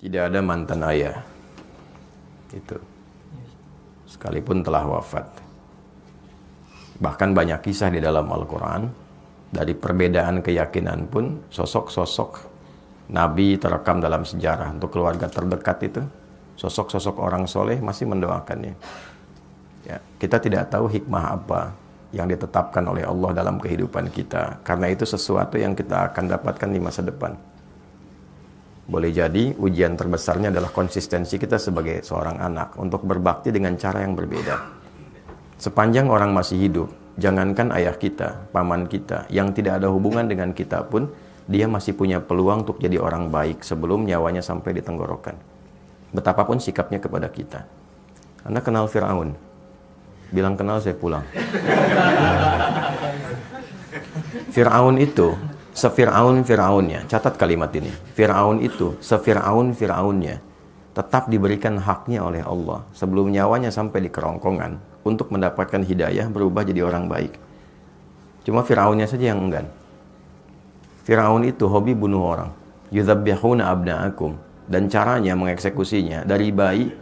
Tidak ada mantan ayah. Itu. Sekalipun telah wafat. Bahkan banyak kisah di dalam Al-Quran. Dari perbedaan keyakinan pun, sosok-sosok Nabi terekam dalam sejarah. Untuk keluarga terdekat itu, sosok-sosok orang soleh masih mendoakannya. Ya, kita tidak tahu hikmah apa yang ditetapkan oleh Allah dalam kehidupan kita. Karena itu sesuatu yang kita akan dapatkan di masa depan. Boleh jadi ujian terbesarnya adalah konsistensi kita sebagai seorang anak untuk berbakti dengan cara yang berbeda. Sepanjang orang masih hidup, jangankan ayah kita, paman kita, yang tidak ada hubungan dengan kita pun, dia masih punya peluang untuk jadi orang baik sebelum nyawanya sampai di tenggorokan. Betapapun sikapnya kepada kita. Anda kenal Fir'aun? Bilang kenal, saya pulang. Fir'aun itu Fir'aunnya, catat kalimat ini. Fir'aun itu, Fir'aunnya, tetap diberikan haknya oleh Allah sebelum nyawanya sampai di kerongkongan untuk mendapatkan hidayah berubah jadi orang baik. Cuma Fir'aunnya saja yang enggan. Fir'aun itu hobi bunuh orang. Yudzabbihuna abna'akum. Dan caranya mengeksekusinya dari bayi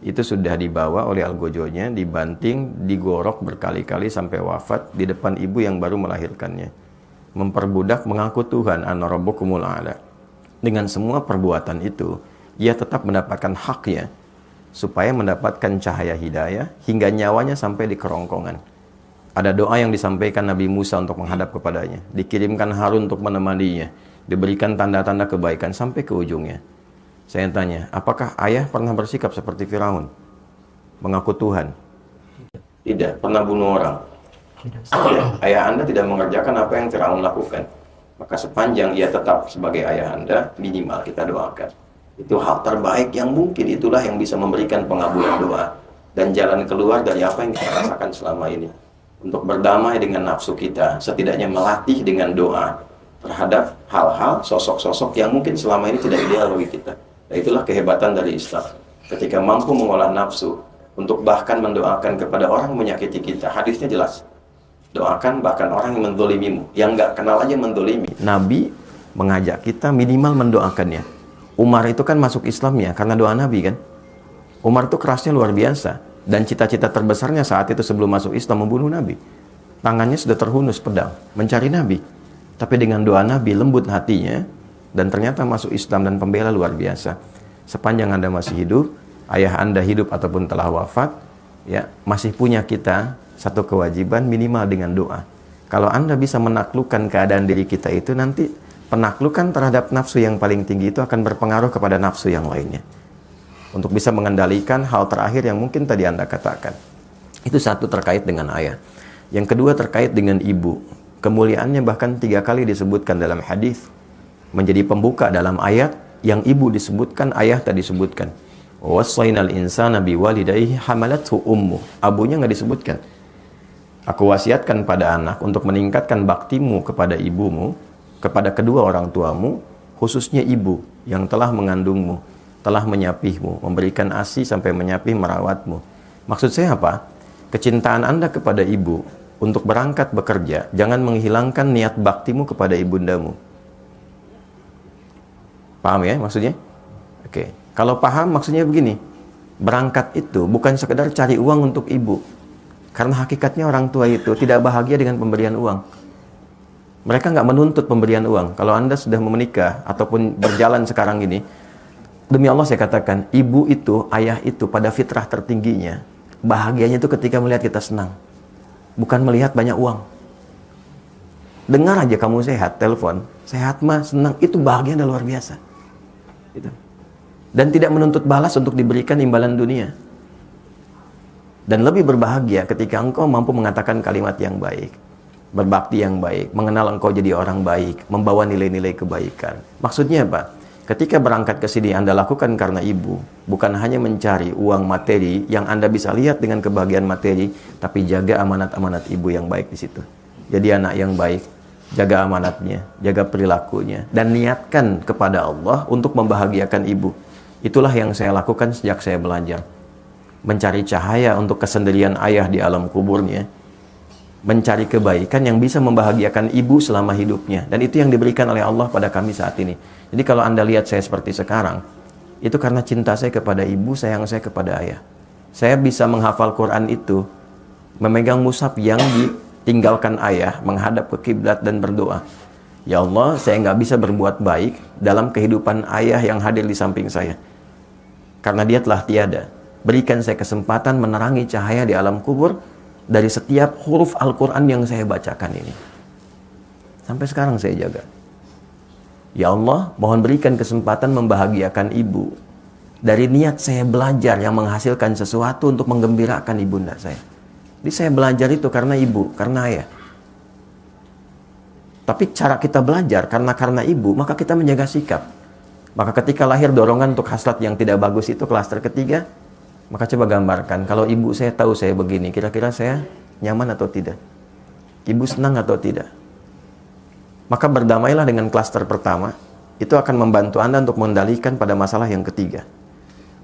itu sudah dibawa oleh algojonya, dibanting, digorok berkali-kali sampai wafat di depan ibu yang baru melahirkannya. Memperbudak mengaku Tuhan, ana rabbukumul a'la. Dengan semua perbuatan itu, ia tetap mendapatkan haknya supaya mendapatkan cahaya hidayah hingga nyawanya sampai di kerongkongan. Ada doa yang disampaikan Nabi Musa untuk menghadap kepadanya, dikirimkan Harun untuk menemaninya, diberikan tanda-tanda kebaikan sampai ke ujungnya. Saya tanya, apakah ayah pernah bersikap seperti Firaun? Mengaku Tuhan? Tidak, pernah bunuh orang. Ayah Anda tidak mengerjakan apa yang Firaun lakukan. Maka sepanjang ia tetap sebagai ayah Anda, minimal kita doakan. Itu hal terbaik yang mungkin, itulah yang bisa memberikan pengabulan doa dan jalan keluar dari apa yang kita rasakan selama ini. Untuk berdamai dengan nafsu kita, setidaknya melatih dengan doa terhadap hal-hal, sosok-sosok yang mungkin selama ini tidak ideal bagi kita. Dan itulah kehebatan dari Islam. Ketika mampu mengolah nafsu untuk bahkan mendoakan kepada orang yang menyakiti kita. Hadisnya jelas. Doakan bahkan orang yang mendolimimu, yang nggak kenal aja mendolimi. Nabi mengajak kita minimal mendoakannya. Umar itu kan masuk Islam ya karena doa Nabi kan. Umar itu kerasnya luar biasa. Dan cita-cita terbesarnya saat itu sebelum masuk Islam membunuh Nabi. Tangannya sudah terhunus pedang, mencari Nabi. Tapi dengan doa Nabi lembut hatinya. Dan ternyata masuk Islam dan pembela luar biasa. Sepanjang Anda masih hidup, ayah Anda hidup ataupun telah wafat, ya masih punya kita satu kewajiban minimal dengan doa. Kalau Anda bisa menaklukkan keadaan diri kita itu, nanti penaklukan terhadap nafsu yang paling tinggi itu akan berpengaruh kepada nafsu yang lainnya. Untuk bisa mengendalikan hal terakhir yang mungkin tadi Anda katakan. Itu satu terkait dengan ayah. Yang kedua terkait dengan ibu. Kemuliaannya bahkan 3 kali disebutkan dalam hadis. Menjadi pembuka dalam ayat yang ibu disebutkan, ayah tadi disebutkan. Wassaynal insana biwalidayhi hamalathu ummuh. Abunya nggak disebutkan. Aku wasiatkan pada anak untuk meningkatkan baktimu kepada ibumu, kepada kedua orang tuamu, khususnya ibu yang telah mengandungmu, telah menyapihmu, memberikan ASI sampai menyapih merawatmu. Maksud saya apa? Kecintaan Anda kepada ibu untuk berangkat bekerja, jangan menghilangkan niat baktimu kepada ibundamu. Paham ya maksudnya? Oke. Kalau paham maksudnya begini. Berangkat itu bukan sekedar cari uang untuk ibu. Karena hakikatnya orang tua itu tidak bahagia dengan pemberian uang. Mereka nggak menuntut pemberian uang. Kalau Anda sudah menikah ataupun berjalan sekarang ini, demi Allah saya katakan, ibu itu, ayah itu pada fitrah tertingginya, bahagianya itu ketika melihat kita senang. Bukan melihat banyak uang. Dengar aja kamu sehat, telepon, sehat mah, senang, itu bahagia dan luar biasa. Gitu. Dan tidak menuntut balas untuk diberikan imbalan dunia. Dan lebih berbahagia ketika engkau mampu mengatakan kalimat yang baik, berbakti yang baik, mengenal engkau jadi orang baik, membawa nilai-nilai kebaikan. Maksudnya apa? Ketika berangkat ke sini Anda lakukan karena ibu, bukan hanya mencari uang materi yang Anda bisa lihat dengan kebahagiaan materi, tapi jaga amanat-amanat ibu yang baik di situ. Jadi anak yang baik, jaga amanatnya, jaga perilakunya, dan niatkan kepada Allah untuk membahagiakan ibu. Itulah yang saya lakukan sejak saya belajar. Mencari cahaya untuk kesendirian ayah di alam kuburnya. Mencari kebaikan yang bisa membahagiakan ibu selama hidupnya. Dan itu yang diberikan oleh Allah pada kami saat ini. Jadi kalau Anda lihat saya seperti sekarang, itu karena cinta saya kepada ibu, sayang saya kepada ayah. Saya bisa menghafal Quran itu, memegang mushaf yang ditinggalkan ayah, menghadap ke kiblat dan berdoa. Ya Allah, saya nggak bisa berbuat baik dalam kehidupan ayah yang hadir di samping saya. Karena dia telah tiada. Berikan saya kesempatan menerangi cahaya di alam kubur dari setiap huruf Al-Quran yang saya bacakan ini. Sampai sekarang saya jaga. Ya Allah, mohon berikan kesempatan membahagiakan ibu. Dari niat saya belajar yang menghasilkan sesuatu untuk menggembirakan ibunda saya. Jadi saya belajar itu karena ibu, karena ayah. Tapi cara kita belajar karena ibu, maka kita menjaga sikap. Maka ketika lahir dorongan untuk hasrat yang tidak bagus itu klaster ketiga, maka coba gambarkan, kalau ibu saya tahu saya begini, kira-kira saya nyaman atau tidak? Ibu senang atau tidak? Maka berdamailah dengan klaster pertama, itu akan membantu Anda untuk mengendalikan pada masalah yang ketiga.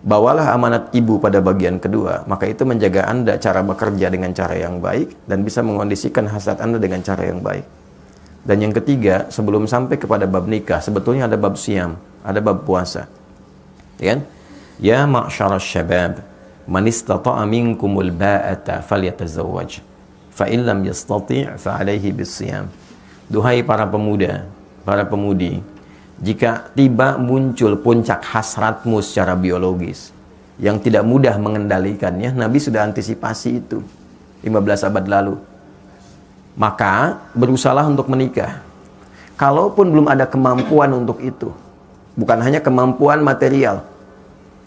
Bawalah amanat ibu pada bagian kedua, maka itu menjaga Anda cara bekerja dengan cara yang baik, dan bisa mengondisikan hasrat Anda dengan cara yang baik. Dan yang ketiga, sebelum sampai kepada bab nikah, sebetulnya ada bab siam, ada bab puasa. Ya, ya ma'syarasy syabab, man istata'a minkumul ba'ata falyatazawwaj, fa in lam yastati' fa 'alaihi bis-siyam. Duhai para pemuda, para pemudi, jika tiba muncul puncak hasratmu secara biologis yang tidak mudah mengendalikannya, Nabi sudah antisipasi itu 15 abad lalu. Maka berusahalah untuk menikah. Kalaupun belum ada kemampuan untuk itu, bukan hanya kemampuan material,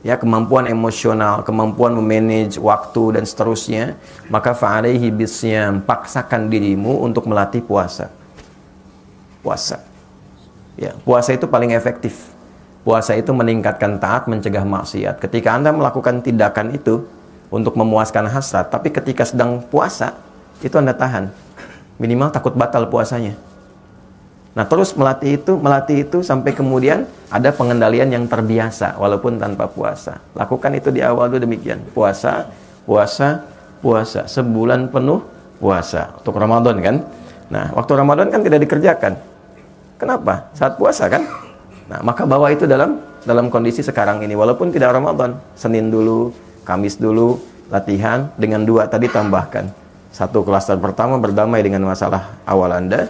ya, kemampuan emosional, kemampuan memanage waktu dan seterusnya, maka fa'alaihi bisyam, paksakan dirimu untuk melatih puasa. Puasa. Ya, puasa itu paling efektif. Puasa itu meningkatkan taat, mencegah maksiat. Ketika Anda melakukan tindakan itu untuk memuaskan hasrat, tapi ketika sedang puasa, itu Anda tahan. Minimal takut batal puasanya. Nah, terus melatih itu sampai kemudian ada pengendalian yang terbiasa walaupun tanpa puasa. Lakukan itu di awal dulu demikian. Puasa, puasa, puasa. Sebulan penuh puasa. Untuk Ramadan kan? Nah, waktu Ramadan kan tidak dikerjakan. Kenapa? Saat puasa kan? Nah, maka bawa itu dalam kondisi sekarang ini. Walaupun tidak Ramadan. Senin dulu, Kamis dulu, latihan. Dengan 2 tadi tambahkan. 1 klaster pertama berdamai dengan masalah awal Anda.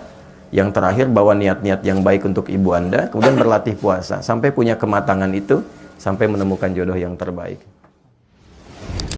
Yang terakhir bawa niat-niat yang baik untuk ibu Anda. Kemudian berlatih puasa. Sampai punya kematangan itu. Sampai menemukan jodoh yang terbaik.